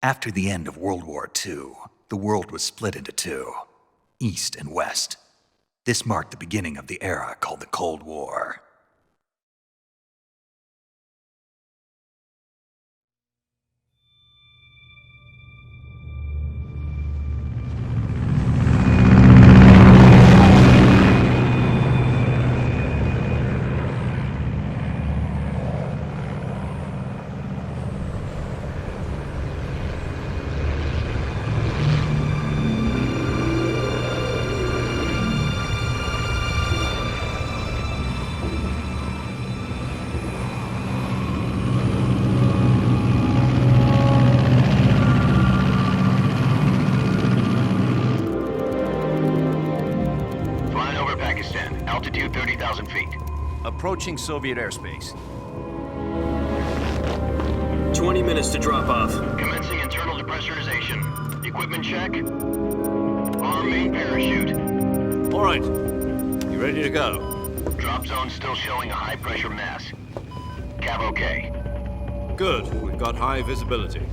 After the end of World War II, the world was split into two, East and West. This marked the beginning of the era called the Cold War. Altitude 30,000 feet. Approaching Soviet airspace. 20 minutes to drop off. Commencing internal depressurization. Equipment check. Arm main parachute. All right. You ready to go? Drop zone still showing a high pressure mass. Cav okay. Good. We've got high visibility.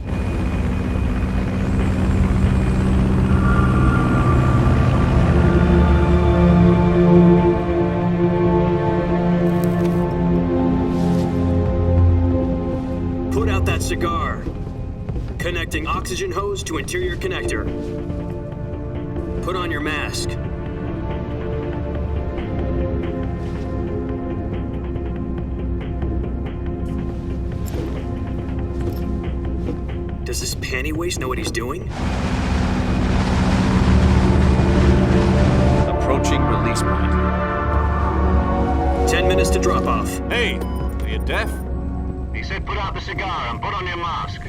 Put out that cigar. Connecting oxygen hose to interior connector. Put on your mask. Does this panty waste know what he's doing? Approaching release point. 10 minutes to drop off. Hey, are you deaf? He said put out the cigar and put on your mask.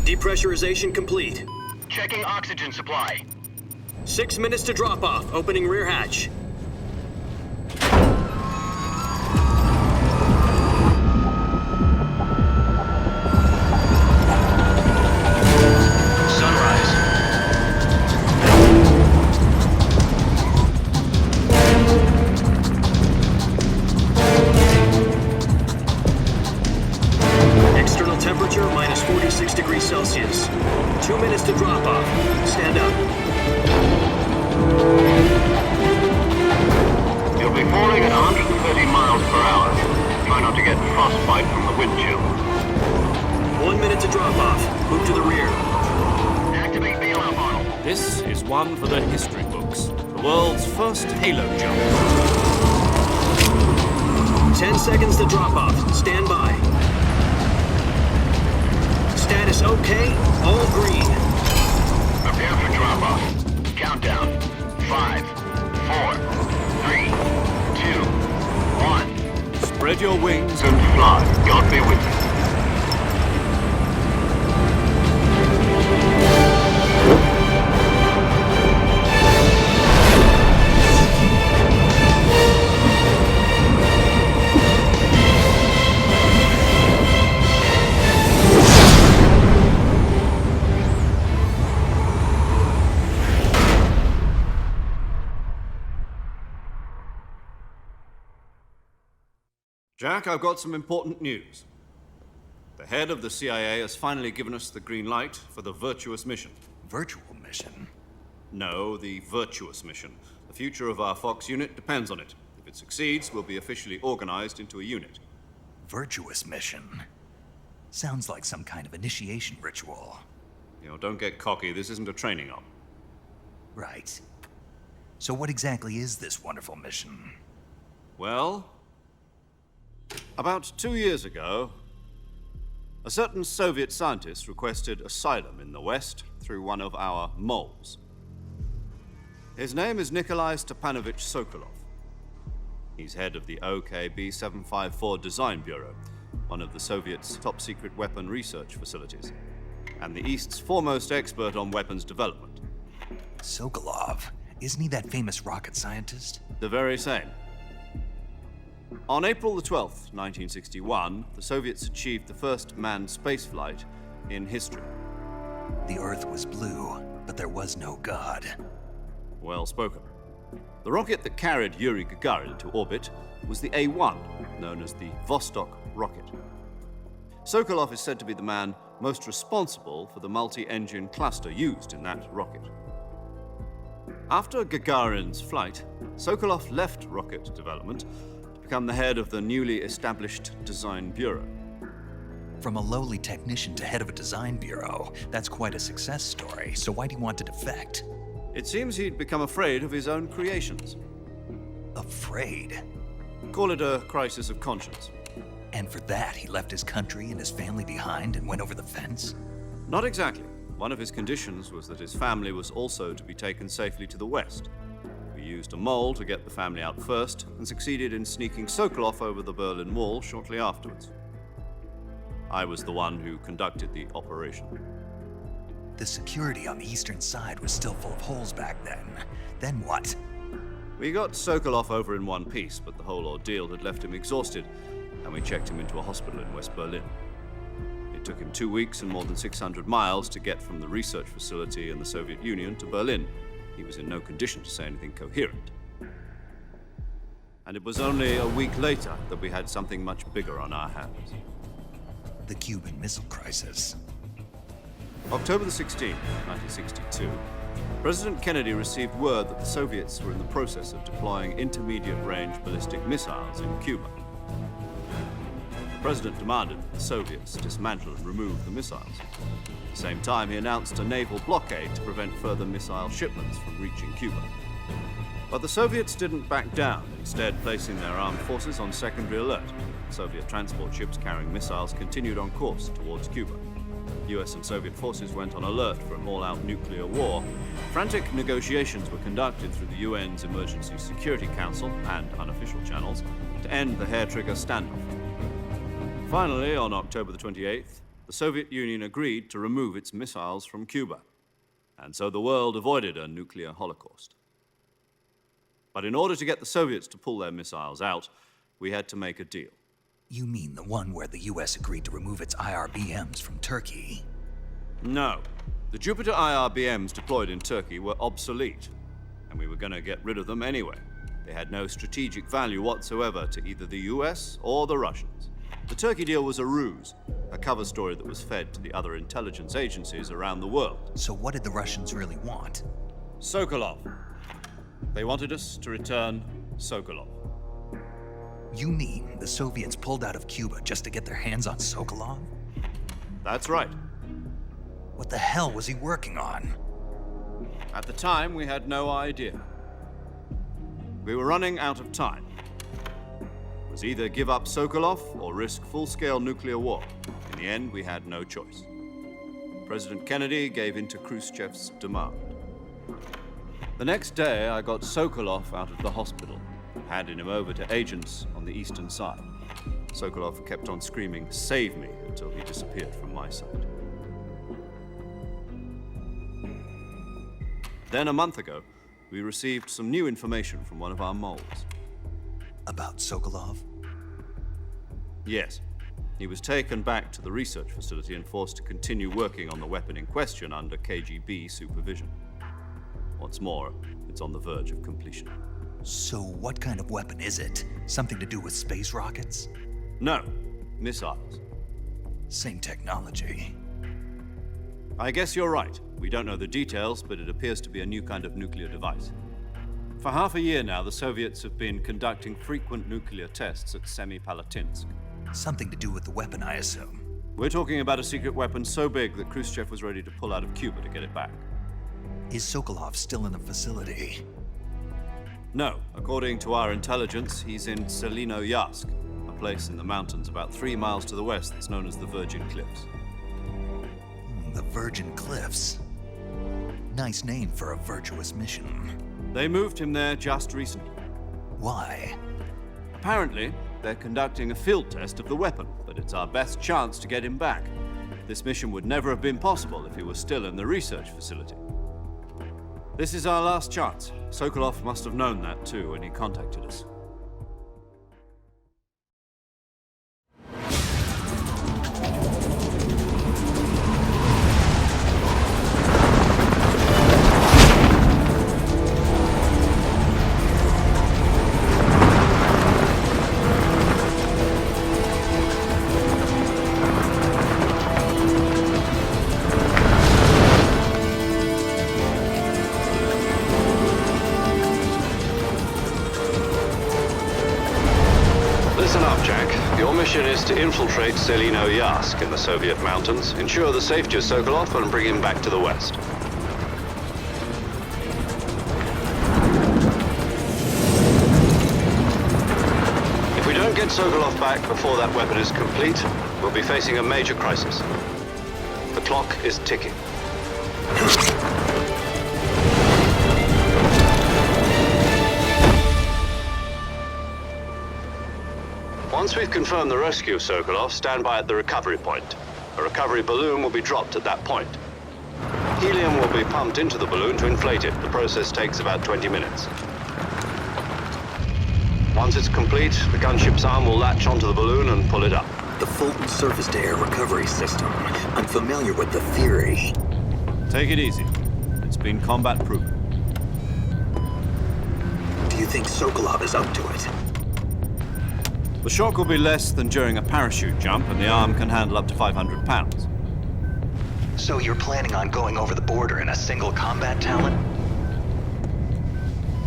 Depressurization complete. Checking oxygen supply. 6 minutes to drop off. Opening rear hatch. Temperature minus 46 degrees Celsius. 2 minutes to drop off. Stand up. You'll be falling at 130 miles per hour. Try not to get frostbite from the wind chill. 1 minute to drop off. Move to the rear. Activate bailout model. This is one for the history books. The world's first halo jump. 10 seconds to drop off. Stand by. Status okay, all green. Prepare for drop-off. Countdown. 5, 4, 3, 2, 1. Spread your wings And fly. God be with you. Jack, I've got some important news. The head of the CIA has finally given us the green light for the virtuous mission. Virtual mission? No, the virtuous mission. The future of our Fox unit depends on it. If it succeeds, we'll be officially organized into a unit. Virtuous mission? Sounds like some kind of initiation ritual. You know, don't get cocky. This isn't a training op. Right. So what exactly is this wonderful mission? Well, about 2 years ago, a certain Soviet scientist requested asylum in the West through one of our moles. His name is Nikolai Stepanovich Sokolov. He's head of the OKB 754 Design Bureau, one of the Soviets' top-secret weapon research facilities, and the East's foremost expert on weapons development. Sokolov? Isn't he that famous rocket scientist? The very same. On April the 12th, 1961, the Soviets achieved the first manned spaceflight in history. The Earth was blue, but there was no God. Well spoken. The rocket that carried Yuri Gagarin to orbit was the A-1, known as the Vostok rocket. Sokolov is said to be the man most responsible for the multi-engine cluster used in that rocket. After Gagarin's flight, Sokolov left rocket development to become the head of the newly established Design Bureau. From a lowly technician to head of a design bureau, that's quite a success story, so why do you want to defect? It seems he'd become afraid of his own creations. Afraid? Call it a crisis of conscience. And for that, he left his country and his family behind and went over the fence? Not exactly. One of his conditions was that his family was also to be taken safely to the west. We used a mole to get the family out first and succeeded in sneaking Sokolov over the Berlin Wall shortly afterwards. I was the one who conducted the operation. The security on the eastern side was still full of holes back then. Then what? We got Sokolov over in one piece, but the whole ordeal had left him exhausted, and we checked him into a hospital in West Berlin. It took him 2 weeks and more than 600 miles to get from the research facility in the Soviet Union to Berlin. He was in no condition to say anything coherent. And it was only a week later that we had something much bigger on our hands. The Cuban Missile Crisis. October the 16th, 1962, President Kennedy received word that the Soviets were in the process of deploying intermediate-range ballistic missiles in Cuba. The President demanded that the Soviets dismantle and remove the missiles. At the same time, he announced a naval blockade to prevent further missile shipments from reaching Cuba. But the Soviets didn't back down, instead placing their armed forces on secondary alert. Soviet transport ships carrying missiles continued on course towards Cuba. US and Soviet forces went on alert for an all-out nuclear war. Frantic negotiations were conducted through the UN's Emergency Security Council and unofficial channels to end the hair-trigger standoff. Finally, on October the 28th, the Soviet Union agreed to remove its missiles from Cuba. And so the world avoided a nuclear holocaust. But in order to get the Soviets to pull their missiles out, we had to make a deal. You mean the one where the US agreed to remove its IRBMs from Turkey? No. The Jupiter IRBMs deployed in Turkey were obsolete, and we were going to get rid of them anyway. They had no strategic value whatsoever to either the US or the Russians. The Turkey deal was a ruse, a cover story that was fed to the other intelligence agencies around the world. So what did the Russians really want? Sokolov. They wanted us to return Sokolov. You mean the Soviets pulled out of Cuba just to get their hands on Sokolov? That's right. What the hell was he working on? At the time, we had no idea. We were running out of time. It was either give up Sokolov or risk full-scale nuclear war. In the end, we had no choice. President Kennedy gave in to Khrushchev's demand. The next day, I got Sokolov out of the hospital, handing him over to agents on the eastern side. Sokolov kept on screaming, "Save me," until he disappeared from my sight. Then, a month ago, we received some new information from one of our moles. About Sokolov? Yes. He was taken back to the research facility and forced to continue working on the weapon in question under KGB supervision. What's more, it's on the verge of completion. So what kind of weapon is it? Something to do with space rockets? No, missiles. Same technology. I guess you're right. We don't know the details, but it appears to be a new kind of nuclear device. For half a year now, the Soviets have been conducting frequent nuclear tests at Semipalatinsk. Something to do with the weapon, I assume. We're talking about a secret weapon so big that Khrushchev was ready to pull out of Cuba to get it back. Is Sokolov still in the facility? No. According to our intelligence, he's in Selino-Yarsk, a place in the mountains about 3 miles to the west that's known as the Virgin Cliffs. The Virgin Cliffs. Nice name for a virtuous mission. They moved him there just recently. Why? Apparently, they're conducting a field test of the weapon, but it's our best chance to get him back. This mission would never have been possible if he was still in the research facility. This is our last chance. Sokolov must have known that too when he contacted us. Listen up, Jack. Your mission is to infiltrate Selino Yask in the Soviet mountains, ensure the safety of Sokolov, and bring him back to the West. If we don't get Sokolov back before that weapon is complete, we'll be facing a major crisis. The clock is ticking. Once we've confirmed the rescue of Sokolov, stand by at the recovery point. A recovery balloon will be dropped at that point. Helium will be pumped into the balloon to inflate it. The process takes about 20 minutes. Once it's complete, the gunship's arm will latch onto the balloon and pull it up. The Fulton surface-to-air recovery system. I'm familiar with the theory. Take it easy. It's been combat-proven. Do you think Sokolov is up to it? The shock will be less than during a parachute jump, and the arm can handle up to 500 pounds. So you're planning on going over the border in a single combat talent?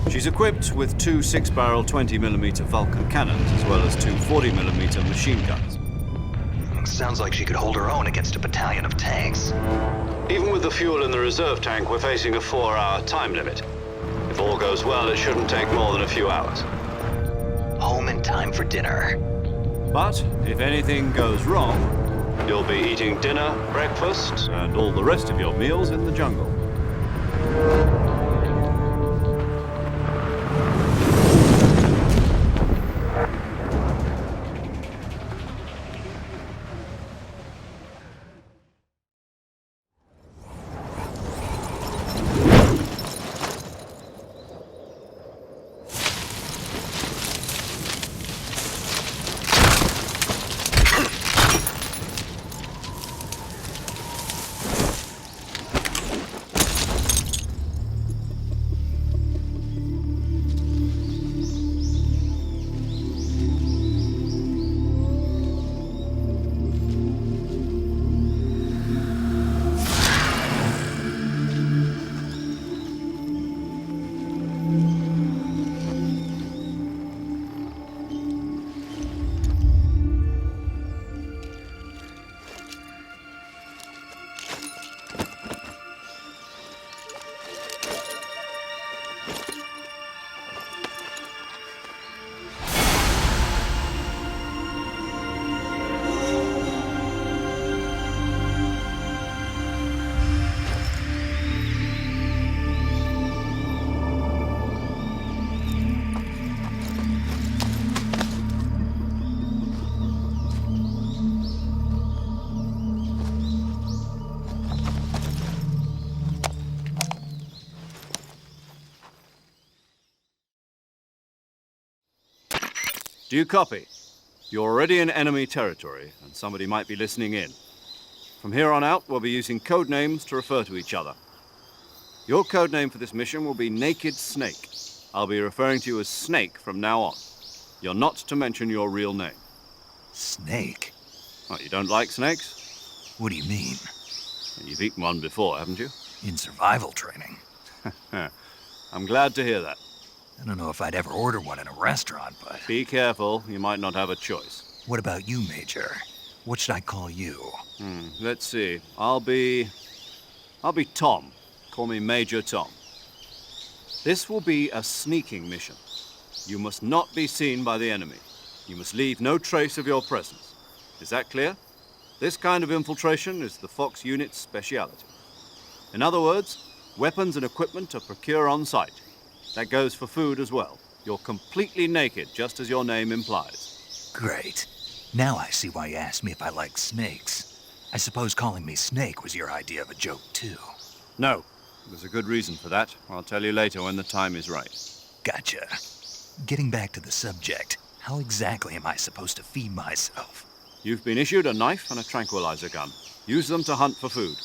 She's equipped with two 6-barrel 20mm Vulcan cannons, as well as two 40mm machine guns. Sounds like she could hold her own against a battalion of tanks. Even with the fuel in the reserve tank, we're facing a 4-hour time limit. If all goes well, it shouldn't take more than a few hours. Home in time for dinner. But if anything goes wrong, You'll be eating dinner, breakfast, and all the rest of your meals in the jungle. Do you copy? You're already in enemy territory, and somebody might be listening in. From here on out, we'll be using code names to refer to each other. Your code name for this mission will be Naked Snake. I'll be referring to you as Snake from now on. You're not to mention your real name. Snake? Oh, you don't like snakes? What do you mean? You've eaten one before, haven't you? In survival training? I'm glad to hear that. I don't know if I'd ever order one in a restaurant, but... Be careful, you might not have a choice. What about you, Major? What should I call you? Let's see. I'll be Tom. Call me Major Tom. This will be a sneaking mission. You must not be seen by the enemy. You must leave no trace of your presence. Is that clear? This kind of infiltration is the Fox unit's speciality. In other words, weapons and equipment are procured on site. That goes for food as well. You're completely naked, just as your name implies. Great. Now I see why you asked me if I like snakes. I suppose calling me Snake was your idea of a joke, too. No. There's a good reason for that. I'll tell you later when the time is right. Gotcha. Getting back to the subject, how exactly am I supposed to feed myself? You've been issued a knife and a tranquilizer gun. Use them to hunt for food.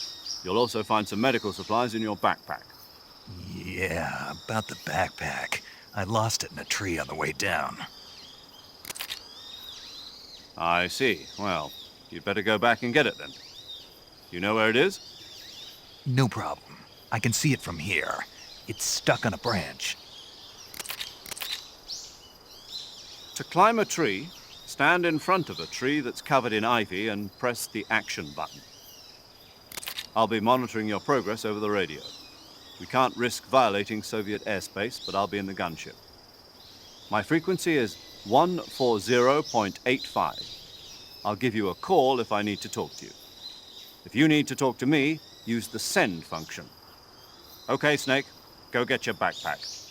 You'll also find some medical supplies in your backpack. Yeah, about the backpack. I lost it in a tree on the way down. I see. Well, you'd better go back and get it then. You know where it is? No problem. I can see it from here. It's stuck on a branch. To climb a tree, Stand in front of a tree that's covered in ivy and press the action button. I'll be monitoring your progress over the radio. We can't risk violating Soviet airspace, but I'll be in the gunship. My frequency is 140.85. I'll give you a call if I need to talk to you. If you need to talk to me, use the send function. Okay, Snake, go get your backpack.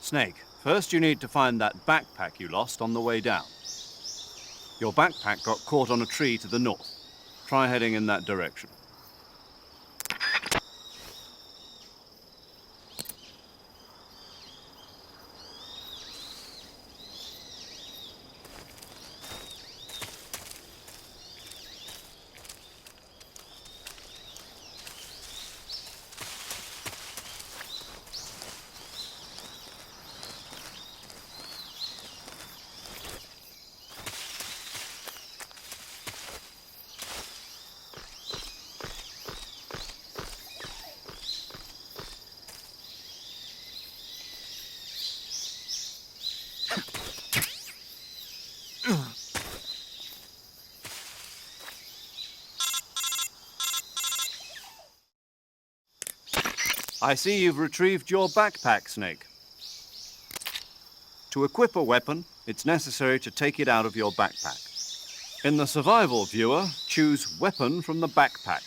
Snake, first you need to find that backpack you lost on the way down. Your backpack got caught on a tree to the north. Try heading in that direction. I see you've retrieved your backpack, Snake. To equip a weapon, it's necessary to take it out of your backpack. In the survival viewer, choose Weapon from the backpack.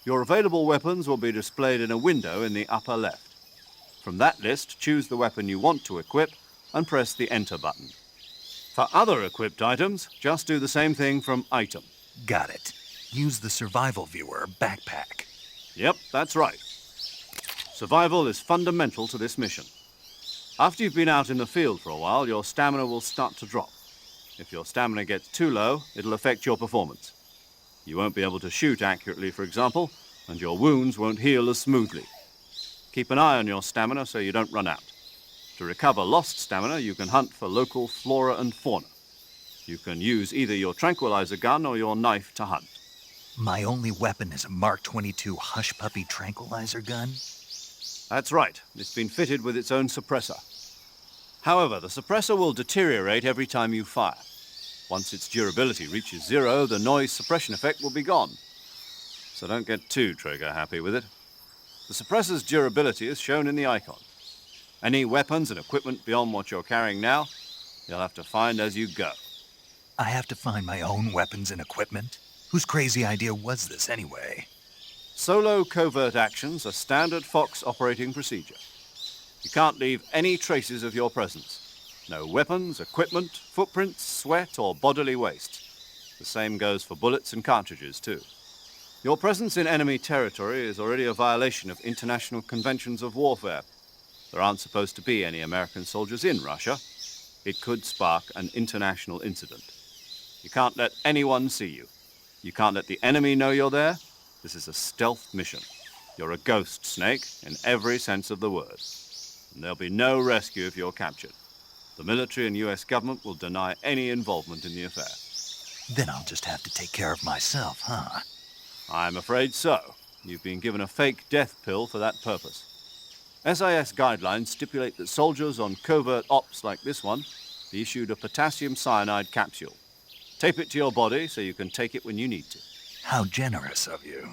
Your available weapons will be displayed in a window in the upper left. From that list, choose the weapon you want to equip and press the Enter button. For other equipped items, just do the same thing from Item. Got it. Use the survival viewer backpack. Yep, that's right. Survival is fundamental to this mission. After you've been out in the field for a while, your stamina will start to drop. If your stamina gets too low, it'll affect your performance. You won't be able to shoot accurately, for example, and your wounds won't heal as smoothly. Keep an eye on your stamina so you don't run out. To recover lost stamina, you can hunt for local flora and fauna. You can use either your tranquilizer gun or your knife to hunt. My only weapon is a Mark 22 Hush Puppy tranquilizer gun? That's right. It's been fitted with its own suppressor. However, the suppressor will deteriorate every time you fire. Once its durability reaches 0, the noise suppression effect will be gone. So don't get too trigger-happy with it. The suppressor's durability is shown in the icon. Any weapons and equipment beyond what you're carrying now, you'll have to find as you go. I have to find my own weapons and equipment? Whose crazy idea was this anyway? Solo covert actions are standard Fox operating procedure. You can't leave any traces of your presence. No weapons, equipment, footprints, sweat, or bodily waste. The same goes for bullets and cartridges, too. Your presence in enemy territory is already a violation of international conventions of warfare. There aren't supposed to be any American soldiers in Russia. It could spark an international incident. You can't let anyone see you. You can't let the enemy know you're there. This is a stealth mission. You're a ghost, Snake, in every sense of the word. And there'll be no rescue if you're captured. The military and US government will deny any involvement in the affair. Then I'll just have to take care of myself, huh? I'm afraid so. You've been given a fake death pill for that purpose. SIS guidelines stipulate that soldiers on covert ops like this one be issued a potassium cyanide capsule. Tape it to your body so you can take it when you need to. How generous of you.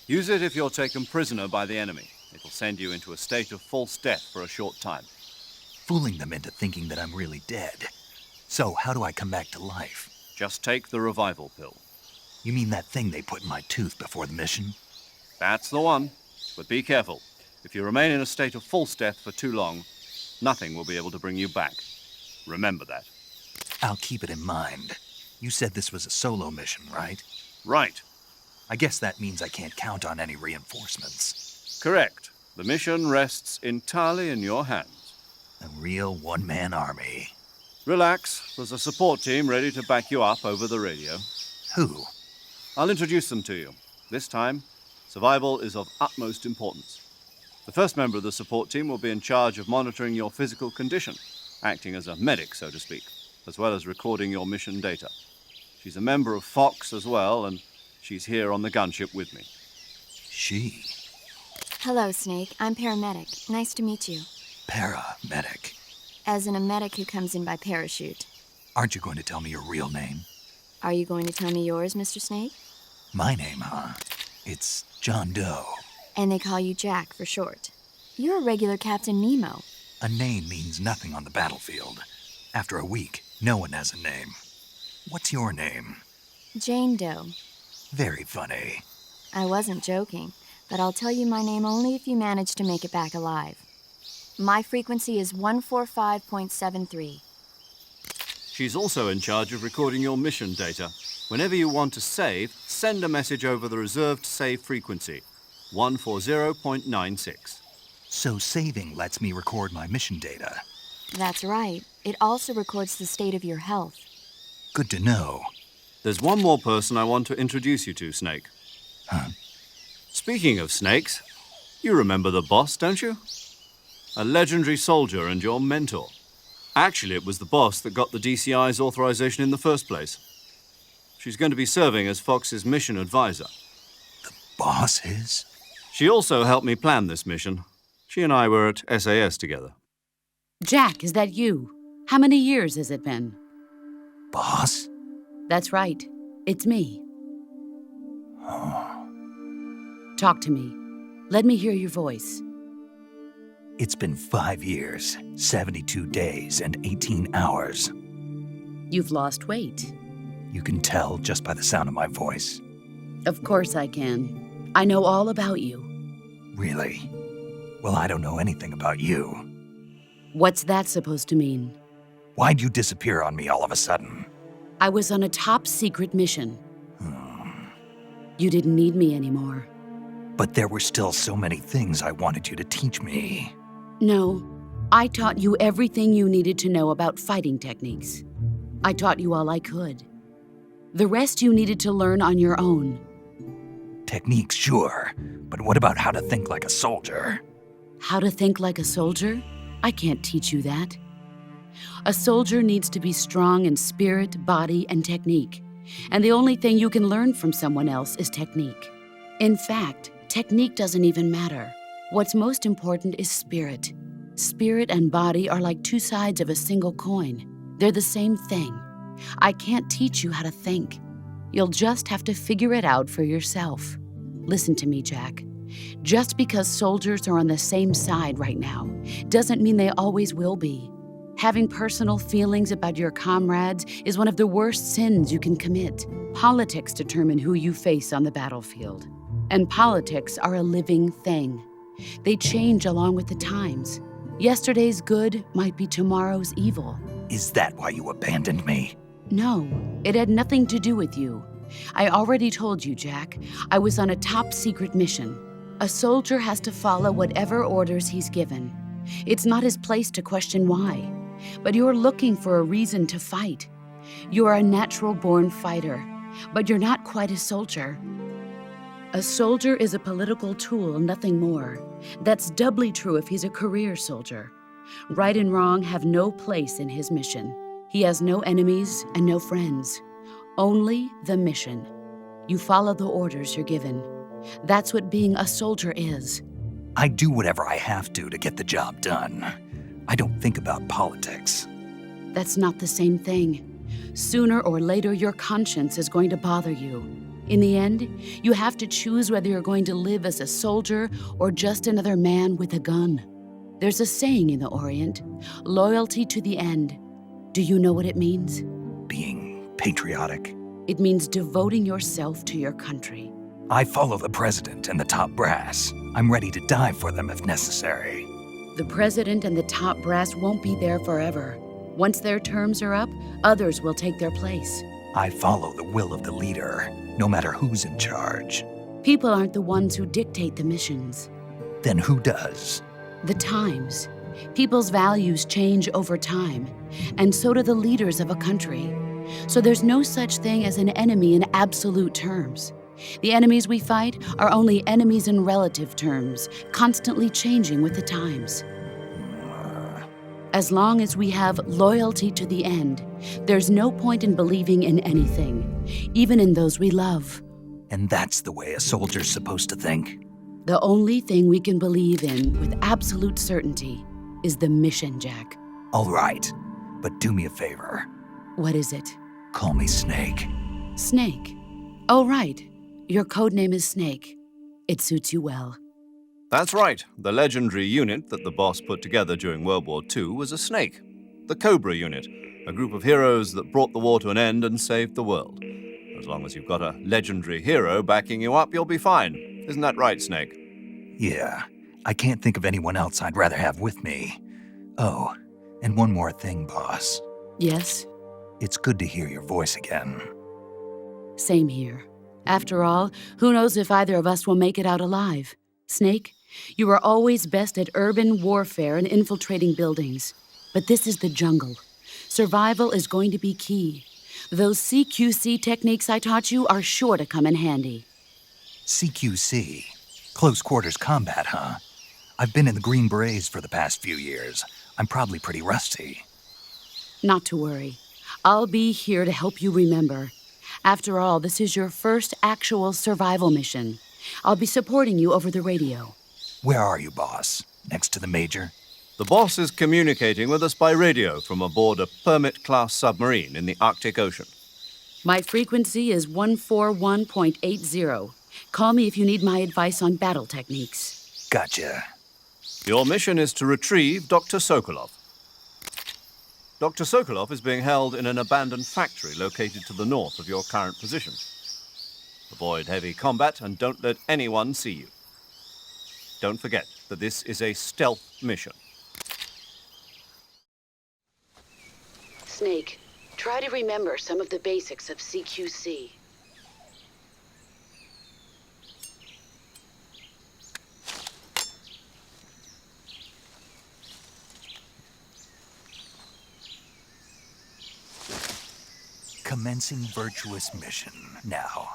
Use it if you're taken prisoner by the enemy. It'll send you into a state of false death for a short time. Fooling them into thinking that I'm really dead. So, how do I come back to life? Just take the revival pill. You mean that thing they put in my tooth before the mission? That's the one. But be careful. If you remain in a state of false death for too long, nothing will be able to bring you back. Remember that. I'll keep it in mind. You said this was a solo mission, right? Right. I guess that means I can't count on any reinforcements. Correct. The mission rests entirely in your hands. A real one-man army. Relax. There's a support team ready to back you up over the radio. Who? I'll introduce them to you. This time, survival is of utmost importance. The first member of the support team will be in charge of monitoring your physical condition, acting as a medic, so to speak, as well as recording your mission data. She's a member of Fox as well, and she's here on the gunship with me. She. Hello, Snake. I'm paramedic. Nice to meet you. Paramedic. As in a medic who comes in by parachute. Aren't you going to tell me your real name? Are you going to tell me yours, Mr. Snake? My name, huh? It's John Doe. And they call you Jack for short. You're a regular Captain Nemo. A name means nothing on the battlefield. After a week, no one has a name. What's your name? Jane Doe. Very funny. I wasn't joking, but I'll tell you my name only if you manage to make it back alive. My frequency is 145.73. She's also in charge of recording your mission data. Whenever you want to save, send a message over the reserved save frequency, 140.96. So saving lets me record my mission data. That's right. It also records the state of your health. Good to know. There's one more person I want to introduce you to, Snake. Huh? Speaking of snakes, you remember the boss, don't you? A legendary soldier and your mentor. Actually, it was the boss that got the DCI's authorization in the first place. She's going to be serving as Fox's mission advisor. The boss is? She also helped me plan this mission. She and I were at SAS together. Jack, is that you? How many years has it been? Boss? That's right. It's me. Talk to me. Let me hear your voice. It's been 5 years, 72 days, and 18 hours. You've lost weight. You can tell just by the sound of my voice. Of course I can. I know all about you. Really? Well, I don't know anything about you. What's that supposed to mean? Why'd you disappear on me all of a sudden? I was on a top-secret mission. You didn't need me anymore. But there were still so many things I wanted you to teach me. No, I taught you everything you needed to know about fighting techniques. I taught you all I could. The rest you needed to learn on your own. Techniques, sure. But what about how to think like a soldier? How to think like a soldier? I can't teach you that. A soldier needs to be strong in spirit, body, and technique. And the only thing you can learn from someone else is technique. In fact, technique doesn't even matter. What's most important is spirit. Spirit and body are like two sides of a single coin. They're the same thing. I can't teach you how to think. You'll just have to figure it out for yourself. Listen to me, Jack. Just because soldiers are on the same side right now doesn't mean they always will be. Having personal feelings about your comrades is one of the worst sins you can commit. Politics determine who you face on the battlefield. And politics are a living thing. They change along with the times. Yesterday's good might be tomorrow's evil. Is that why you abandoned me? No, it had nothing to do with you. I already told you, Jack. I was on a top-secret mission. A soldier has to follow whatever orders he's given. It's not his place to question why. But you're looking for a reason to fight. You are a natural-born fighter, but you're not quite a soldier. A soldier is a political tool, nothing more. That's doubly true if he's a career soldier. Right and wrong have no place in his mission. He has no enemies and no friends. Only the mission. You follow the orders you're given. That's what being a soldier is. I do whatever I have to get the job done. I don't think about politics. That's not the same thing. Sooner or later, your conscience is going to bother you. In the end, you have to choose whether you're going to live as a soldier or just another man with a gun. There's a saying in the Orient, loyalty to the end. Do you know what it means? Being patriotic. It means devoting yourself to your country. I follow the president and the top brass. I'm ready to die for them if necessary. The president and the top brass won't be there forever. Once their terms are up, others will take their place. I follow the will of the leader, no matter who's in charge. People aren't the ones who dictate the missions. Then who does? The times. People's values change over time, and so do the leaders of a country. So there's no such thing as an enemy in absolute terms. The enemies we fight are only enemies in relative terms, constantly changing with the times. As long as we have loyalty to the end, there's no point in believing in anything, even in those we love. And that's the way a soldier's supposed to think? The only thing we can believe in with absolute certainty is the mission, Jack. All right, but do me a favor. What is it? Call me Snake. Snake. Oh, right. Your code name is Snake. It suits you well. That's right. The legendary unit that the boss put together during World War II was a snake. The Cobra unit, a group of heroes that brought the war to an end and saved the world. As long as you've got a legendary hero backing you up, you'll be fine. Isn't that right, Snake? Yeah, I can't think of anyone else I'd rather have with me. Oh, and one more thing, boss. Yes? It's good to hear your voice again. Same here. After all, who knows if either of us will make it out alive? Snake, you are always best at urban warfare and infiltrating buildings. But this is the jungle. Survival is going to be key. Those CQC techniques I taught you are sure to come in handy. CQC? Close quarters combat, huh? I've been in the Green Berets for the past few years. I'm probably pretty rusty. Not to worry. I'll be here to help you remember. After all, this is your first actual survival mission. I'll be supporting you over the radio. Where are you, boss? Next to the Major? The boss is communicating with us by radio from aboard a Permit-class submarine in the Arctic Ocean. My frequency is 141.80. Call me if you need my advice on battle techniques. Gotcha. Your mission is to retrieve Dr. Sokolov. Dr. Sokolov is being held in an abandoned factory located to the north of your current position. Avoid heavy combat and don't let anyone see you. Don't forget that this is a stealth mission. Snake, try to remember some of the basics of CQC. Commencing virtuous mission now.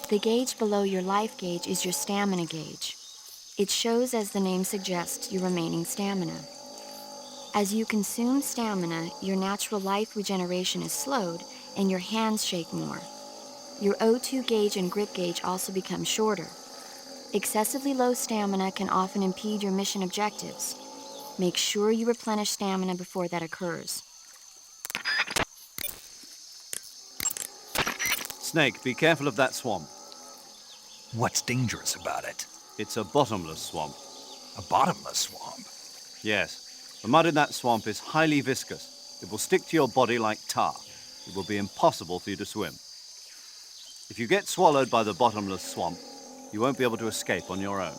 The gauge below your life gauge is your stamina gauge. It shows, as the name suggests, your remaining stamina. As you consume stamina, your natural life regeneration is slowed and your hands shake more. Your O2 gauge and grip gauge also become shorter. Excessively low stamina can often impede your mission objectives. Make sure you replenish stamina before that occurs. Snake, be careful of that swamp. What's dangerous about it? It's a bottomless swamp. A bottomless swamp? Yes. The mud in that swamp is highly viscous. It will stick to your body like tar. It will be impossible for you to swim. If you get swallowed by the bottomless swamp, you won't be able to escape on your own.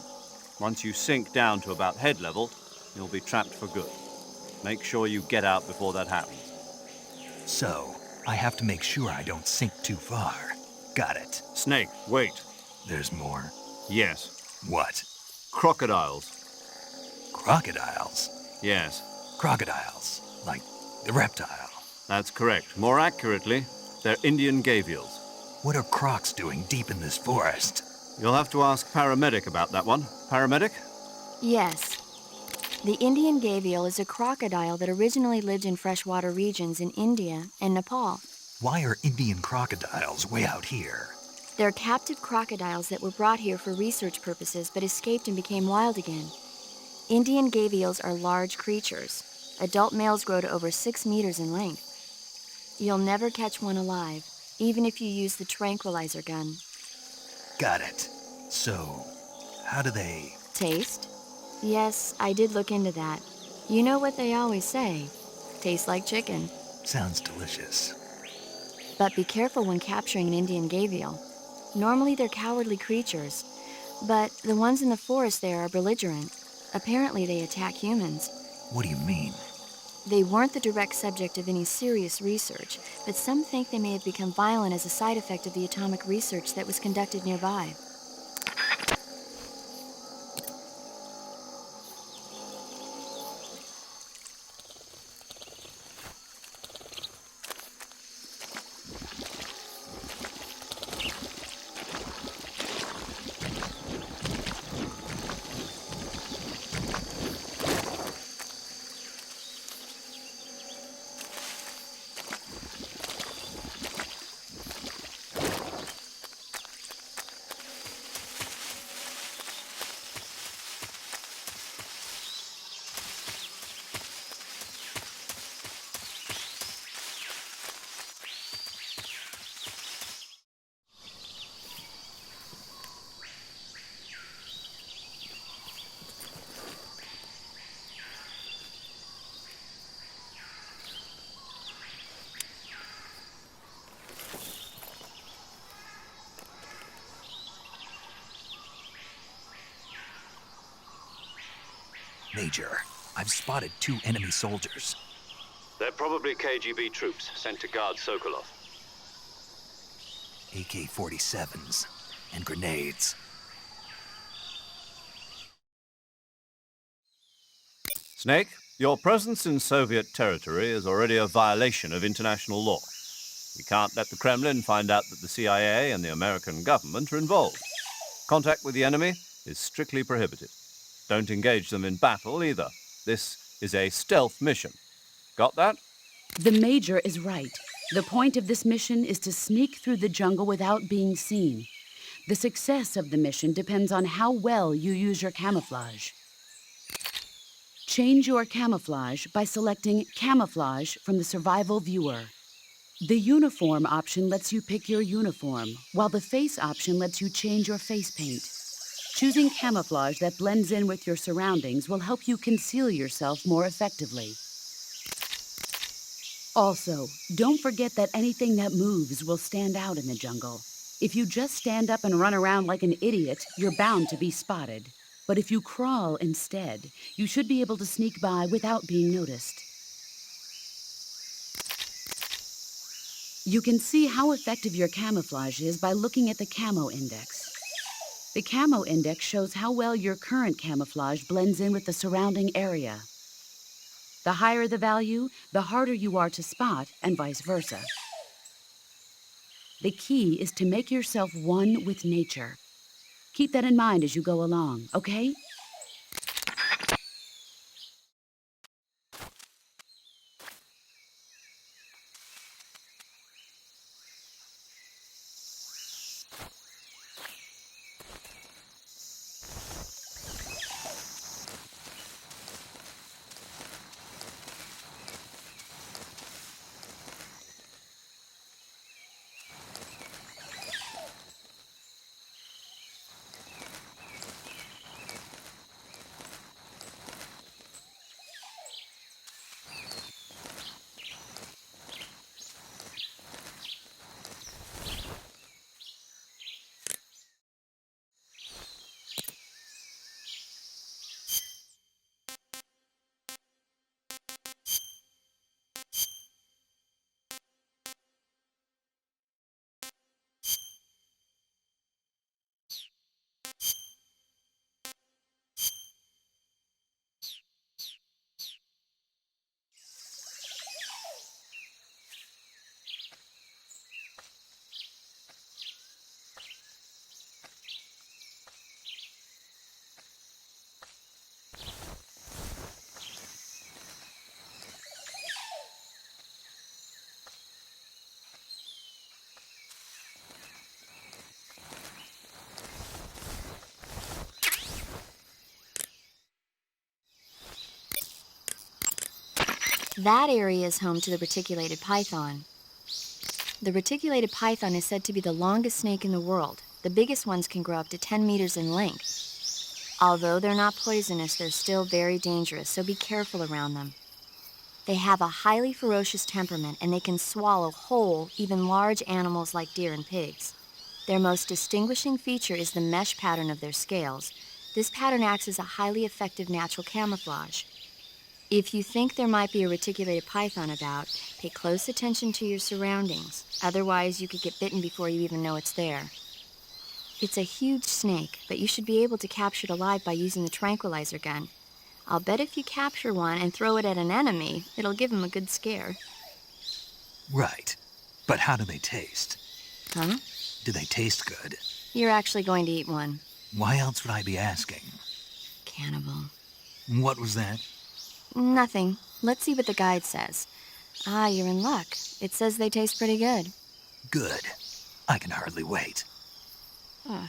Once you sink down to about head level, you'll be trapped for good. Make sure you get out before that happens. So, I have to make sure I don't sink too far. Got it. Snake, wait. There's more? Yes. What? Crocodiles. Crocodiles? Yes. Crocodiles. Like the reptile. That's correct. More accurately, they're Indian gavials. What are crocs doing deep in this forest? You'll have to ask Paramedic about that one. Paramedic? Yes. The Indian gavial is a crocodile that originally lived in freshwater regions in India and Nepal. Why are Indian crocodiles way out here? They're captive crocodiles that were brought here for research purposes but escaped and became wild again. Indian gavials are large creatures. Adult males grow to over 6 meters in length. You'll never catch one alive, even if you use the tranquilizer gun. Got it. So, how do they... Taste? Yes, I did look into that. You know what they always say. Tastes like chicken. Sounds delicious. But be careful when capturing an Indian gavial. Normally they're cowardly creatures, but the ones in the forest there are belligerent. Apparently they attack humans. What do you mean? They weren't the direct subject of any serious research, but some think they may have become violent as a side effect of the atomic research that was conducted nearby. Major, I've spotted 2 enemy soldiers. They're probably KGB troops sent to guard Sokolov. AK-47s and grenades. Snake, your presence in Soviet territory is already a violation of international law. We can't let the Kremlin find out that the CIA and the American government are involved. Contact with the enemy is strictly prohibited. Don't engage them in battle either. This is a stealth mission. Got that? The Major is right. The point of this mission is to sneak through the jungle without being seen. The success of the mission depends on how well you use your camouflage. Change your camouflage by selecting Camouflage from the Survival Viewer. The Uniform option lets you pick your uniform, while the Face option lets you change your face paint. Choosing camouflage that blends in with your surroundings will help you conceal yourself more effectively. Also, don't forget that anything that moves will stand out in the jungle. If you just stand up and run around like an idiot, you're bound to be spotted. But if you crawl instead, you should be able to sneak by without being noticed. You can see how effective your camouflage is by looking at the Camo Index. The Camo Index shows how well your current camouflage blends in with the surrounding area. The higher the value, the harder you are to spot, and vice versa. The key is to make yourself one with nature. Keep that in mind as you go along, okay? That area is home to the reticulated python. The reticulated python is said to be the longest snake in the world. The biggest ones can grow up to 10 meters in length. Although they're not poisonous, they're still very dangerous, so be careful around them. They have a highly ferocious temperament, and they can swallow whole, even large animals like deer and pigs. Their most distinguishing feature is the mesh pattern of their scales. This pattern acts as a highly effective natural camouflage. If you think there might be a reticulated python about, pay close attention to your surroundings. Otherwise, you could get bitten before you even know it's there. It's a huge snake, but you should be able to capture it alive by using the tranquilizer gun. I'll bet if you capture one and throw it at an enemy, it'll give him a good scare. Right. But how do they taste? Huh? Do they taste good? You're actually going to eat one. Why else would I be asking? Cannibal. What was that? Nothing. Let's see what the guide says. Ah, you're in luck. It says they taste pretty good. Good. I can hardly wait. Ugh.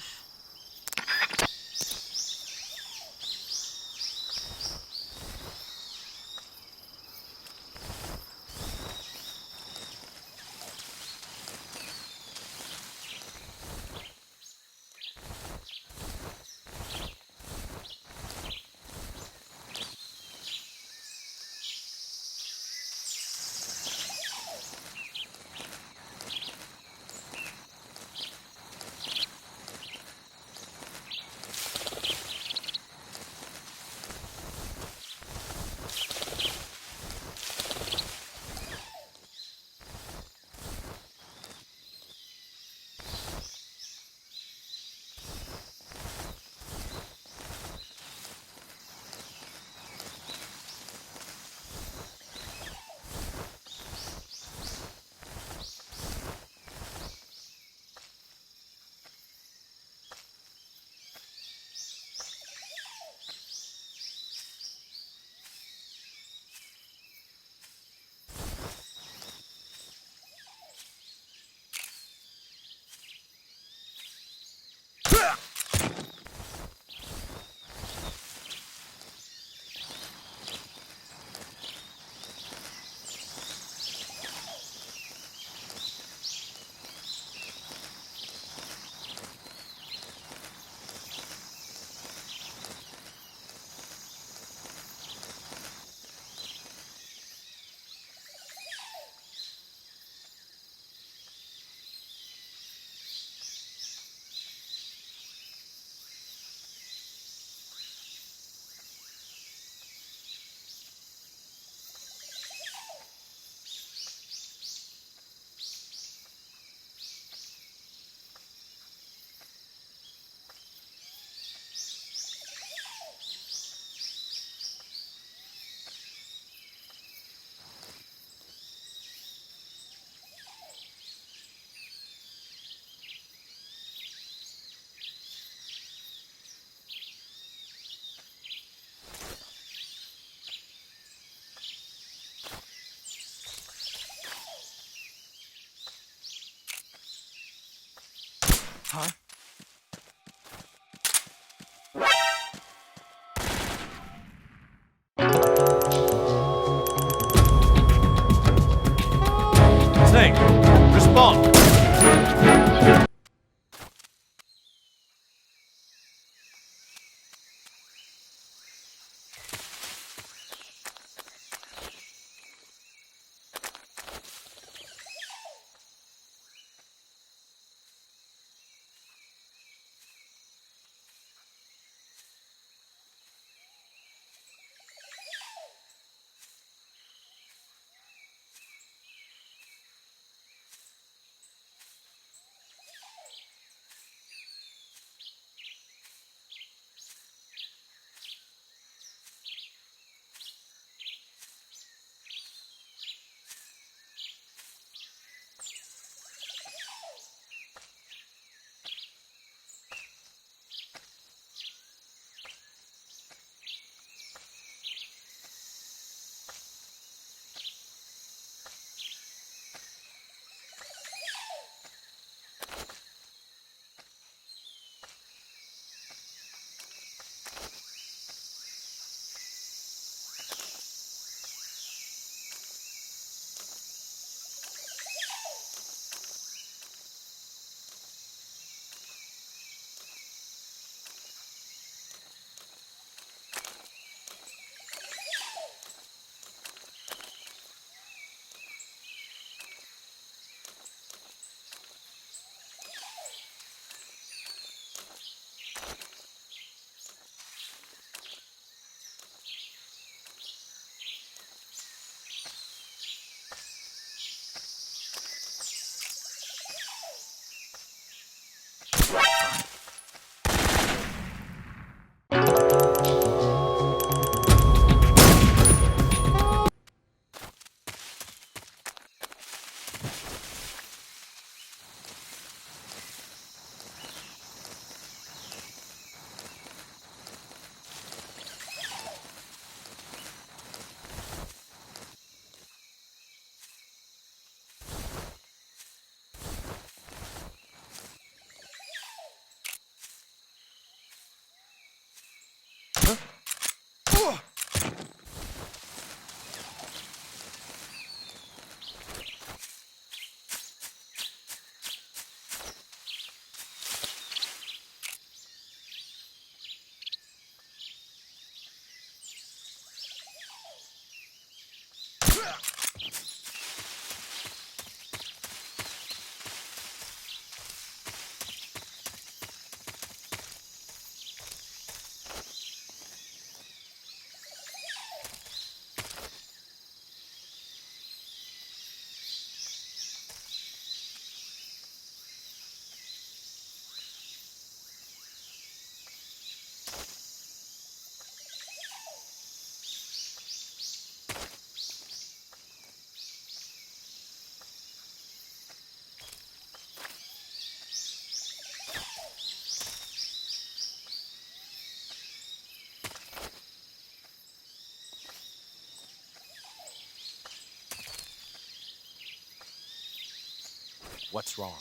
Huh? Snake, respond! What's wrong?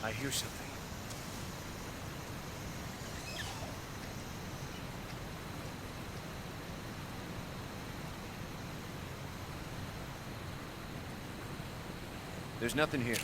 I hear something. There's nothing here.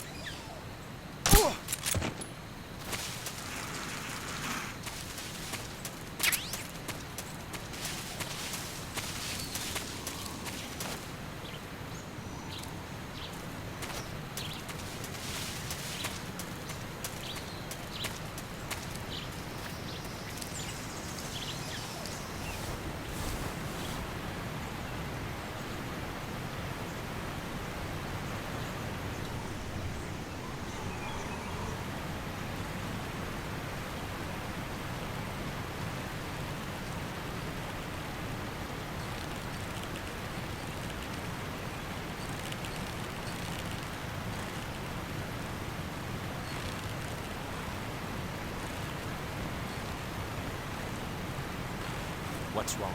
What's wrong?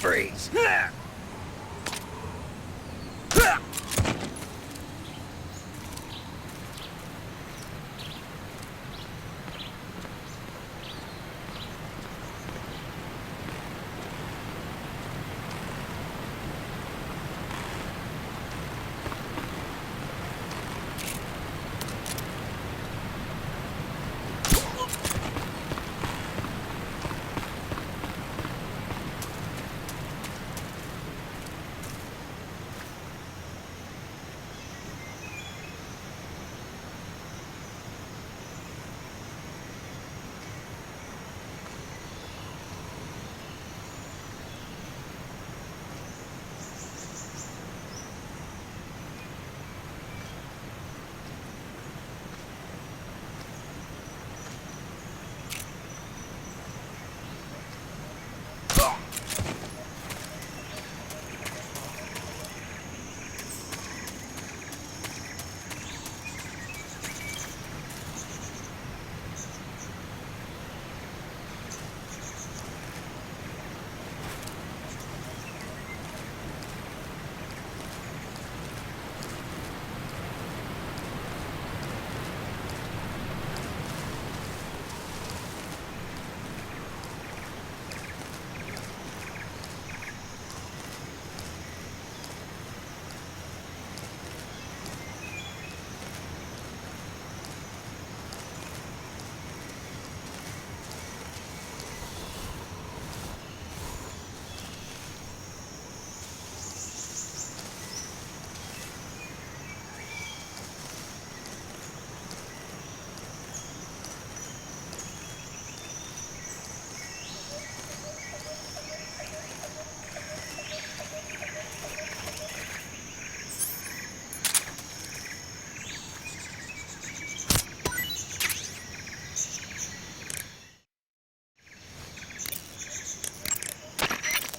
Freeze!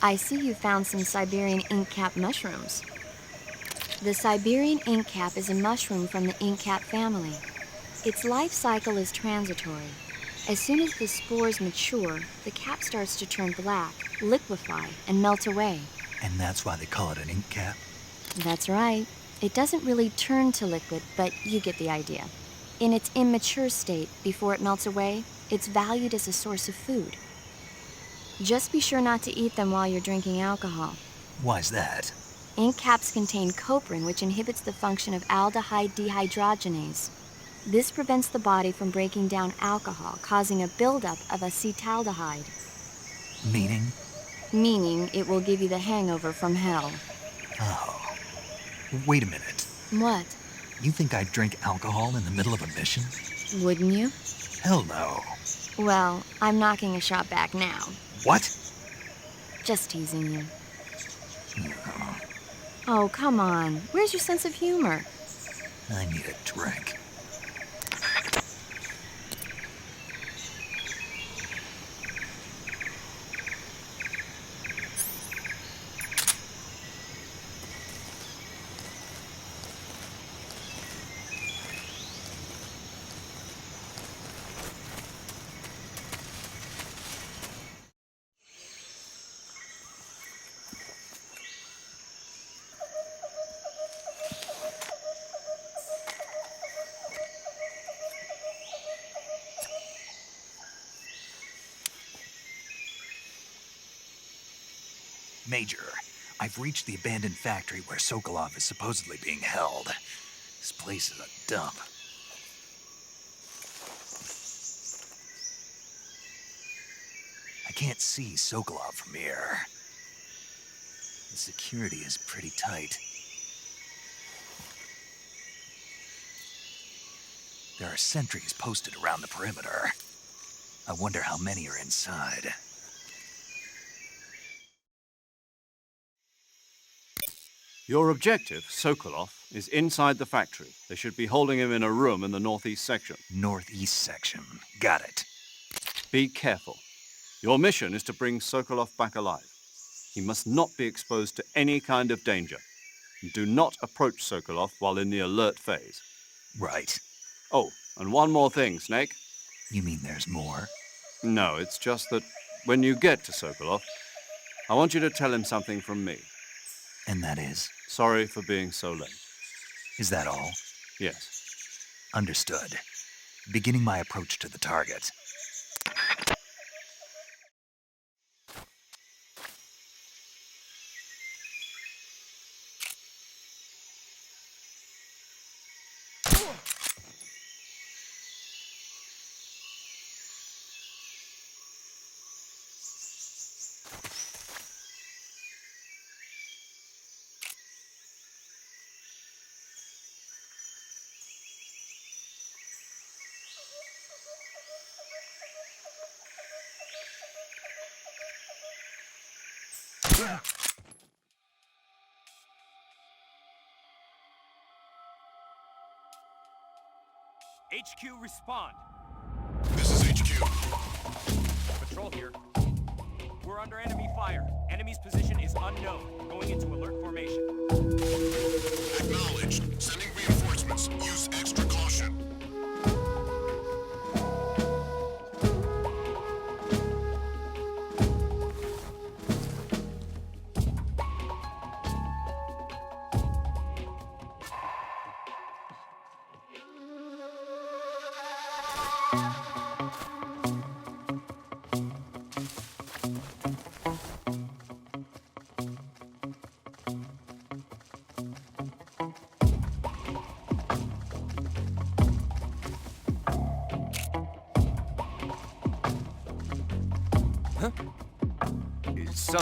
I see you found some Siberian ink cap mushrooms. The Siberian ink cap is a mushroom from the ink cap family. Its life cycle is transitory. As soon as the spores mature, the cap starts to turn black, liquefy, and melt away. And that's why they call it an ink cap? That's right. It doesn't really turn to liquid, but you get the idea. In its immature state, before it melts away, it's valued as a source of food. Just be sure not to eat them while you're drinking alcohol. Why's that? Ink caps contain coprin, which inhibits the function of aldehyde dehydrogenase. This prevents the body from breaking down alcohol, causing a buildup of acetaldehyde. Meaning? Meaning it will give you the hangover from hell. Oh. Wait a minute. What? You think I'd drink alcohol in the middle of a mission? Wouldn't you? Hell no. Well, I'm knocking a shot back now. What? Just teasing you. Oh, come on. Where's your sense of humor? I need a drink. Major, I've reached the abandoned factory where Sokolov is supposedly being held. This place is a dump. I can't see Sokolov from here. The security is pretty tight. There are sentries posted around the perimeter. I wonder how many are inside. Your objective, Sokolov, is inside the factory. They should be holding him in a room in the northeast section. Northeast section. Got it. Be careful. Your mission is to bring Sokolov back alive. He must not be exposed to any kind of danger. Do not approach Sokolov while in the alert phase. Right. Oh, and one more thing, Snake. You mean there's more? No, it's just that when you get to Sokolov, I want you to tell him something from me. And that is? Sorry for being so late. Is that all? Yes. Understood. Beginning my approach to the target. HQ, respond. This is HQ. Patrol here. We're under enemy fire. Enemy's position is unknown. Going into alert formation. Acknowledged. Sending reinforcements. Use extra caution. So,